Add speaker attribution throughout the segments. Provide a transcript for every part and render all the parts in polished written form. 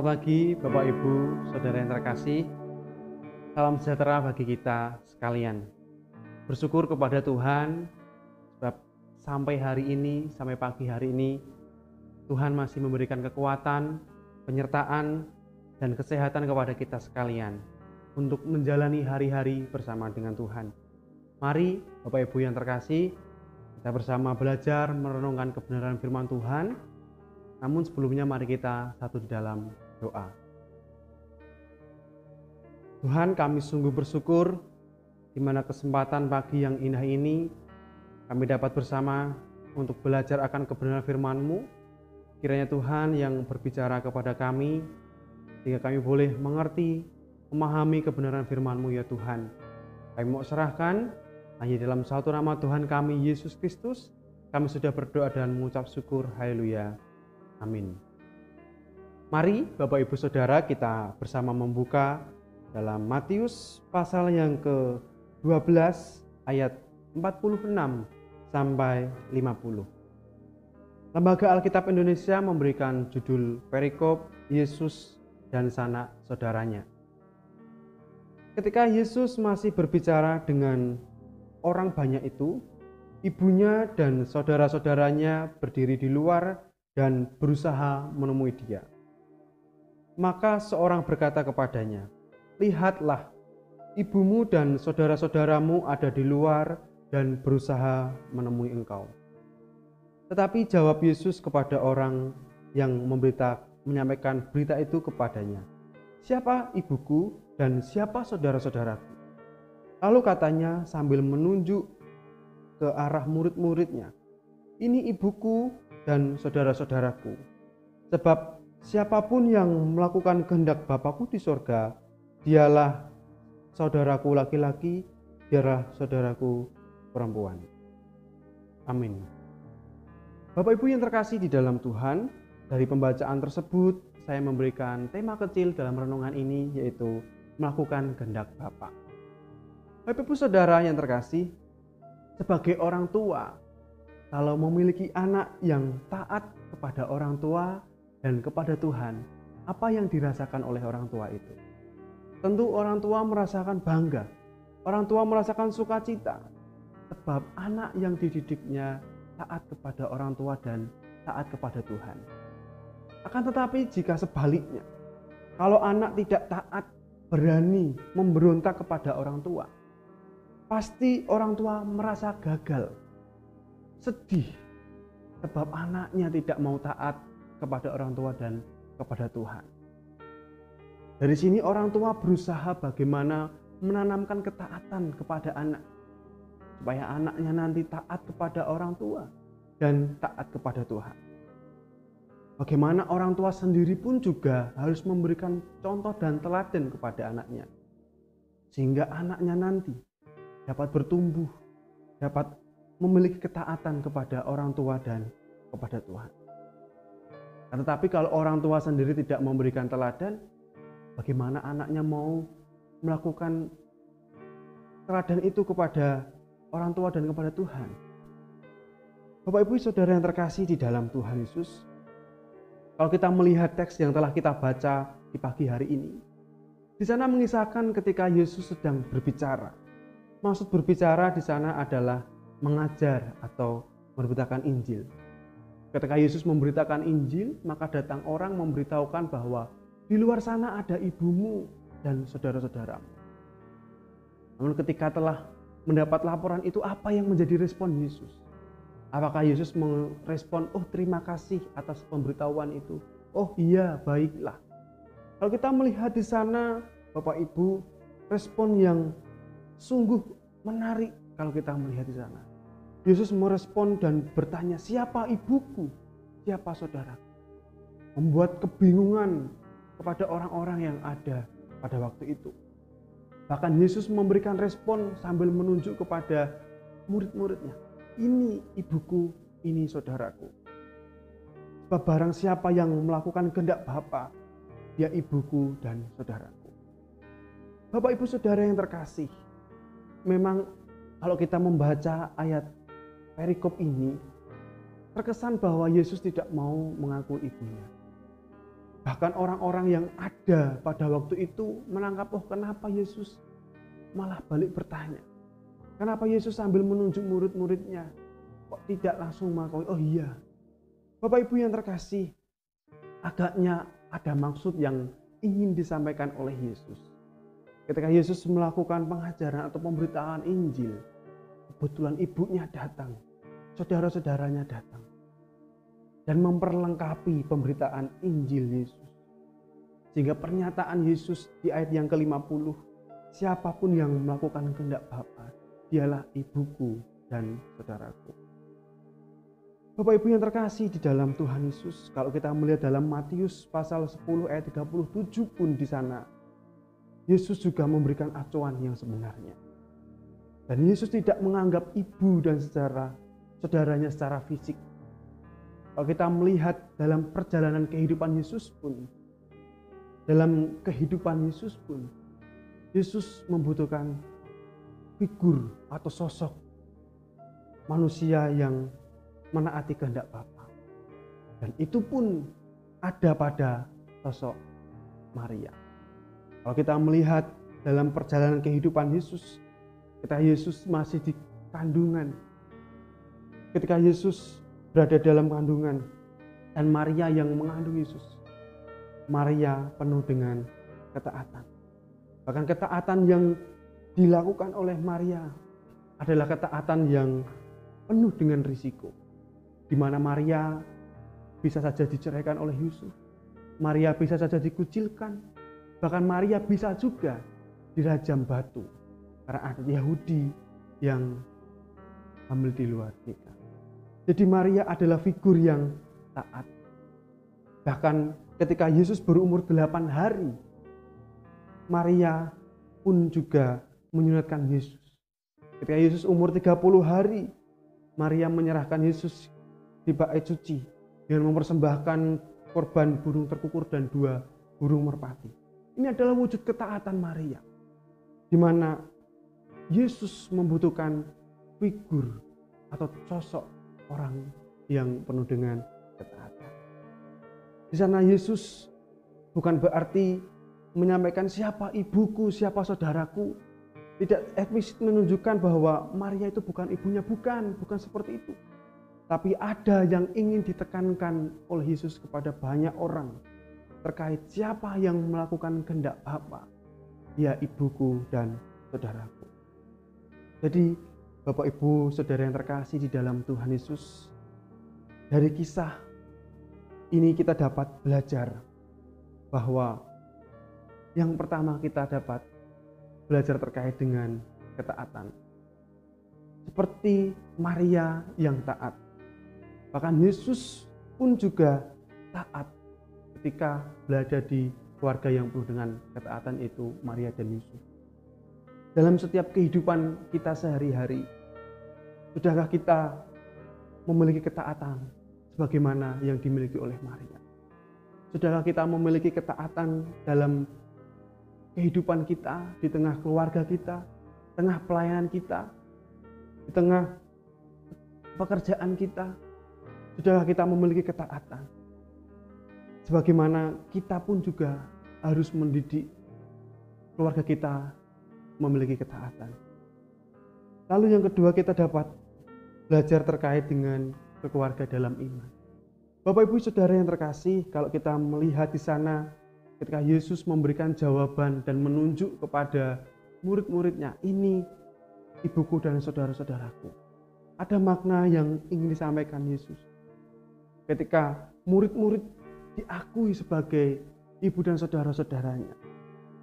Speaker 1: Selamat pagi Bapak Ibu, Saudara yang terkasih. Salam sejahtera bagi kita sekalian. Bersyukur kepada Tuhan sebab sampai hari ini, sampai pagi hari ini Tuhan masih memberikan kekuatan, penyertaan, dan kesehatan kepada kita sekalian untuk menjalani hari-hari bersama dengan Tuhan. Mari Bapak Ibu yang terkasih, kita bersama belajar merenungkan kebenaran firman Tuhan. Namun sebelumnya mari kita satu di dalam doa. Tuhan, kami sungguh bersyukur di mana kesempatan pagi yang indah ini kami dapat bersama untuk belajar akan kebenaran firman-Mu. Kiranya Tuhan yang berbicara kepada kami sehingga kami boleh mengerti, memahami kebenaran firman-Mu ya Tuhan. Kami mau serahkan hanya dalam satu nama Tuhan kami Yesus Kristus. Kami sudah berdoa dan mengucap syukur. Haleluya. Amin. Mari Bapak Ibu Saudara kita bersama membuka dalam Matius pasal yang ke-12 ayat 46 sampai 50. Lembaga Alkitab Indonesia memberikan judul perikop Yesus dan sanak saudaranya. Ketika Yesus masih berbicara dengan orang banyak itu, ibunya dan saudara-saudaranya berdiri di luar dan berusaha menemui dia. Maka seorang berkata kepadanya, "Lihatlah, ibumu dan saudara-saudaramu ada di luar dan berusaha menemui engkau." Tetapi jawab Yesus kepada orang yang menyampaikan berita itu kepadanya, "Siapa ibuku dan siapa saudara-saudaraku?" Lalu katanya sambil menunjuk ke arah murid-muridnya, "Ini ibuku dan saudara-saudaraku. Sebab siapapun yang melakukan kehendak Bapa-Ku di sorga, dialah saudaraku laki-laki, dialah saudaraku perempuan." Amin. Bapak Ibu yang terkasih di dalam Tuhan, dari pembacaan tersebut saya memberikan tema kecil dalam renungan ini, yaitu melakukan kehendak Bapa. Bapak Ibu Saudara yang terkasih, sebagai orang tua, kalau memiliki anak yang taat kepada orang tua dan kepada Tuhan, apa yang dirasakan oleh orang tua itu? Tentu orang tua merasakan bangga, orang tua merasakan sukacita, sebab anak yang dididiknya taat kepada orang tua dan taat kepada Tuhan. Akan tetapi jika sebaliknya, kalau anak tidak taat, berani memberontak kepada orang tua, pasti orang tua merasa gagal, sedih, sebab anaknya tidak mau taat kepada orang tua dan kepada Tuhan. Dari sini orang tua berusaha bagaimana menanamkan ketaatan kepada anak, supaya anaknya nanti taat kepada orang tua dan taat kepada Tuhan. Bagaimana orang tua sendiri pun juga harus memberikan contoh dan teladan kepada anaknya, sehingga anaknya nanti dapat bertumbuh, dapat memiliki ketaatan kepada orang tua dan kepada Tuhan. Tetapi kalau orang tua sendiri tidak memberikan teladan, bagaimana anaknya mau melakukan teladan itu kepada orang tua dan kepada Tuhan? Bapak Ibu Saudara yang terkasih di dalam Tuhan Yesus, kalau kita melihat teks yang telah kita baca di pagi hari ini, di sana mengisahkan ketika Yesus sedang berbicara. Maksud berbicara di sana adalah mengajar atau memberitakan Injil. Ketika Yesus memberitakan Injil, maka datang orang memberitahukan bahwa di luar sana ada ibumu dan saudara-saudaramu. Namun ketika telah mendapat laporan itu, apa yang menjadi respon Yesus? Apakah Yesus merespon, "Oh terima kasih atas pemberitahuan itu. Oh iya, baiklah." Kalau kita melihat di sana, Bapak Ibu, respon yang sungguh menarik kalau kita melihat di sana. Yesus merespon dan bertanya, "Siapa ibuku? Siapa saudaraku?" Membuat kebingungan kepada orang-orang yang ada pada waktu itu. Bahkan Yesus memberikan respon sambil menunjuk kepada murid-muridnya, "Ini ibuku, ini saudaraku. Sebab barang siapa yang melakukan kehendak Bapa, dia ibuku dan saudaraku." Bapak Ibu Saudara yang terkasih, memang kalau kita membaca ayat perikop ini, terkesan bahwa Yesus tidak mau mengakui ibunya. Bahkan orang-orang yang ada pada waktu itu menangkap, oh kenapa Yesus malah balik bertanya. Kenapa Yesus sambil menunjuk murid-muridnya kok tidak langsung mengakui, oh iya. Bapak Ibu yang terkasih, agaknya ada maksud yang ingin disampaikan oleh Yesus. Ketika Yesus melakukan pengajaran atau pemberitaan Injil, kebetulan ibunya datang, saudara-saudaranya datang, dan memperlengkapi pemberitaan Injil Yesus. Sehingga pernyataan Yesus di ayat yang ke-50, siapapun yang melakukan kehendak Bapa, dialah ibuku dan saudaraku. Bapak Ibu yang terkasih di dalam Tuhan Yesus, kalau kita melihat dalam Matius pasal 10 ayat 37 pun di sana, Yesus juga memberikan acuan yang sebenarnya. Dan Yesus tidak menganggap ibu dan saudaranya secara fisik. Kalau kita melihat dalam perjalanan kehidupan Yesus pun, Yesus membutuhkan figur atau sosok manusia yang menaati kehendak Bapa. Dan itu pun ada pada sosok Maria. Kalau kita melihat dalam perjalanan kehidupan Yesus, ketika Yesus masih di kandungan, ketika Yesus berada dalam kandungan dan Maria yang mengandung Yesus, Maria penuh dengan ketaatan. Bahkan ketaatan yang dilakukan oleh Maria adalah ketaatan yang penuh dengan risiko, di mana Maria bisa saja diceraikan oleh Yusuf, Maria bisa saja dikucilkan, bahkan Maria bisa juga dirajam batu karena ada Yahudi yang hamil di luar nikah. Jadi Maria adalah figur yang taat. Bahkan ketika Yesus berumur 8 hari, Maria pun juga menyunatkan Yesus. Ketika Yesus umur 30 hari, Maria menyerahkan Yesus di bait suci dengan mempersembahkan korban burung terkukur dan 2 burung merpati. Ini adalah wujud ketaatan Maria, di mana Yesus membutuhkan figur atau sosok orang yang penuh dengan ketaatan. Di sana Yesus bukan berarti menyampaikan siapa ibuku, siapa saudaraku. Tidak eksplisit menunjukkan bahwa Maria itu bukan ibunya, bukan seperti itu. Tapi ada yang ingin ditekankan oleh Yesus kepada banyak orang terkait siapa yang melakukan kehendak Bapa. Dia ibuku dan saudaraku. Jadi Bapak Ibu Saudara yang terkasih di dalam Tuhan Yesus, dari kisah ini kita dapat belajar bahwa yang pertama kita dapat belajar terkait dengan ketaatan. Seperti Maria yang taat. Bahkan Yesus pun juga taat ketika berada di keluarga yang penuh dengan ketaatan, itu Maria dan Yusuf. Dalam setiap kehidupan kita sehari-hari, sudahkah kita memiliki ketaatan sebagaimana yang dimiliki oleh Maria? Sudahkah kita memiliki ketaatan dalam kehidupan kita, di tengah keluarga kita, tengah pelayanan kita, di tengah pekerjaan kita? Sudahkah kita memiliki ketaatan? Sebagaimana kita pun juga harus mendidik keluarga kita memiliki ketaatan. Lalu yang kedua, kita dapat belajar terkait dengan keluarga dalam iman. Bapak Ibu Saudara yang terkasih, kalau kita melihat di sana ketika Yesus memberikan jawaban dan menunjuk kepada murid-muridnya, ini ibuku dan saudara-saudaraku. Ada makna yang ingin disampaikan Yesus. Ketika murid-murid diakui sebagai ibu dan saudara-saudaranya.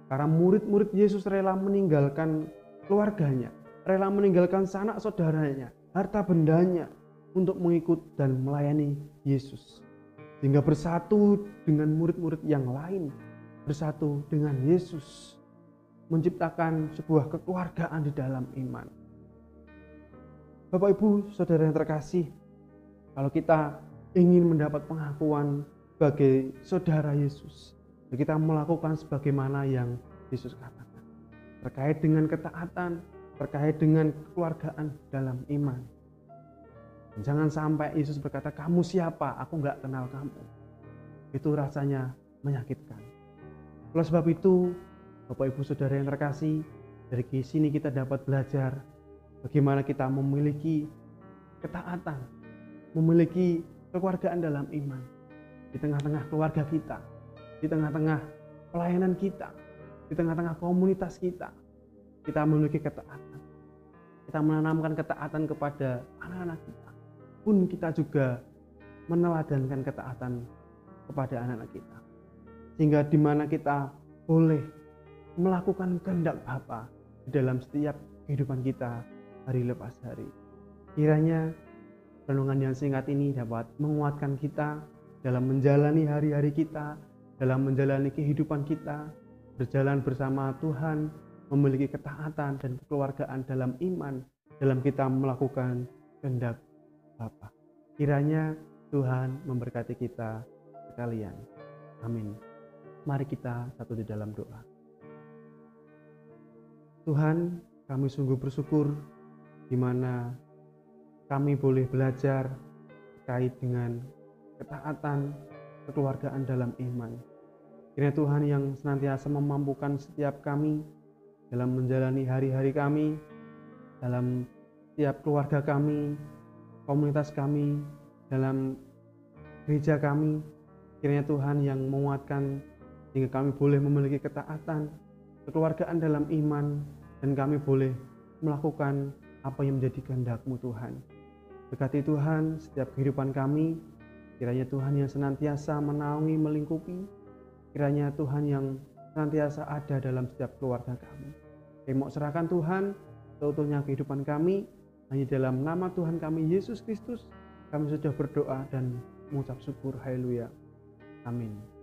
Speaker 1: Karena murid-murid Yesus rela meninggalkan keluarganya, rela meninggalkan sanak saudaranya, harta bendanya untuk mengikut dan melayani Yesus. Sehingga bersatu dengan murid-murid yang lain, bersatu dengan Yesus, menciptakan sebuah kekeluargaan di dalam iman. Bapak Ibu Saudara yang terkasih, kalau kita ingin mendapat pengakuan sebagai saudara Yesus, kita melakukan sebagaimana yang Yesus katakan terkait dengan ketaatan, terkait dengan kekeluargaan dalam iman. Jangan sampai Yesus berkata, kamu siapa? Aku nggak kenal kamu. Itu rasanya menyakitkan. Oleh sebab itu, Bapak Ibu Saudara yang terkasih, dari sini kita dapat belajar bagaimana kita memiliki ketaatan, memiliki kekeluargaan dalam iman. Di tengah-tengah keluarga kita, di tengah-tengah pelayanan kita, di tengah-tengah komunitas kita memiliki ketaatan. Kita menanamkan ketaatan kepada anak-anak kita. Pun kita juga meneladankan ketaatan kepada anak-anak kita. Sehingga di mana kita boleh melakukan kehendak Bapa di dalam setiap kehidupan kita hari lepas hari. Kiranya renungan yang singkat ini dapat menguatkan kita dalam menjalani hari-hari kita, dalam menjalani kehidupan kita, berjalan bersama Tuhan, memiliki ketaatan dan kekeluargaan dalam iman, dalam kita melakukan kehendak Bapa. Kiranya Tuhan memberkati kita sekalian. Amin. Mari kita satu di dalam doa. Tuhan, kami sungguh bersyukur di mana kami boleh belajar terkait dengan ketaatan, kekeluargaan dalam iman. Kiranya Tuhan yang senantiasa memampukan setiap kami dalam menjalani hari-hari kami, dalam setiap keluarga kami, komunitas kami, dalam gereja kami. Kiranya Tuhan yang menguatkan sehingga kami boleh memiliki ketaatan, kekeluargaan dalam iman, dan kami boleh melakukan apa yang menjadi kehendak-Mu Tuhan. Berkati Tuhan setiap kehidupan kami, kiranya Tuhan yang senantiasa menaungi, melingkupi, kiranya Tuhan yang senantiasa ada dalam setiap keluarga kami. Kami mau serahkan Tuhan seutuhnya kehidupan kami, hanya dalam nama Tuhan kami Yesus Kristus kami sudah berdoa dan mengucap syukur. Haleluya. Amin.